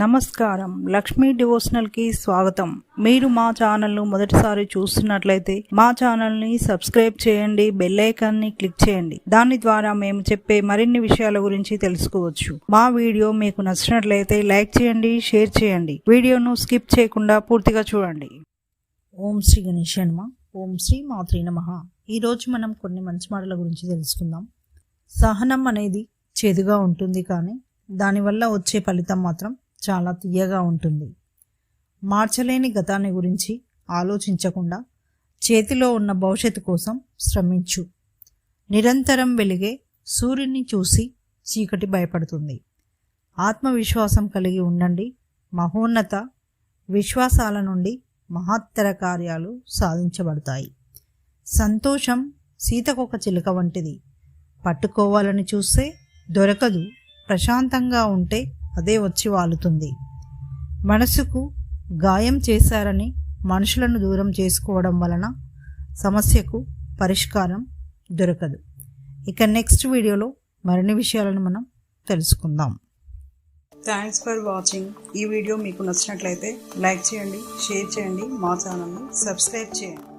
నమస్కారం, లక్ష్మీ డివోషనల్ కి స్వాగతం. మీరు మా ఛానల్ ను మొదటిసారి చూస్తున్నట్లయితే మా ఛానల్ ని సబ్స్క్రైబ్ చేయండి, బెల్ ఐకాన్ ని క్లిక్ చేయండి. దాని ద్వారా మేము చెప్పే మరిన్ని విషయాల గురించి తెలుసుకోవచ్చు. మా వీడియో మీకు నచ్చినట్లయితే లైక్ చేయండి, షేర్ చేయండి. వీడియోను స్కిప్ చేయకుండా పూర్తిగా చూడండి. ఓం శ్రీ గణేశాయ నమః. ఓం శ్రీ మాత్రే నమః. ఈరోజు మనం కొన్ని మంచి మాటల గురించి తెలుసుకుందాం. సహనం అనేది చేదుగా ఉంటుంది, కానీ దానివల్ల వచ్చే ఫలితం మాత్రం చాలా తీయగా ఉంటుంది. మార్చలేని గతాన్ని గురించి ఆలోచించకుండా చేతిలో ఉన్న భవిష్యత్తు కోసం శ్రమించు. నిరంతరం వెలిగే సూర్యుని చూసి చీకటి భయపడుతుంది. ఆత్మవిశ్వాసం కలిగి ఉండండి. మహోన్నత విశ్వాసాల నుండి మహత్తర కార్యాలు సాధించబడతాయి. సంతోషం సీతకొక చిలుక వంటిది. పట్టుకోవాలని చూస్తే దొరకదు. ప్రశాంతంగా ఉంటే అదే వచ్చి వాలుతుంది. మనసుకు గాయం చేశారని మనుషులను దూరం చేసుకోవడం వలన సమస్యకు పరిష్కారం దొరకదు. ఇక నెక్స్ట్ వీడియోలో మరిన్ని విషయాలను మనం తెలుసుకుందాం. Thanks for watching. ఈ వీడియో మీకు నచ్చినట్లయితే లైక్ చేయండి, షేర్ చేయండి, మా ఛానల్ని సబ్స్క్రైబ్ చేయండి.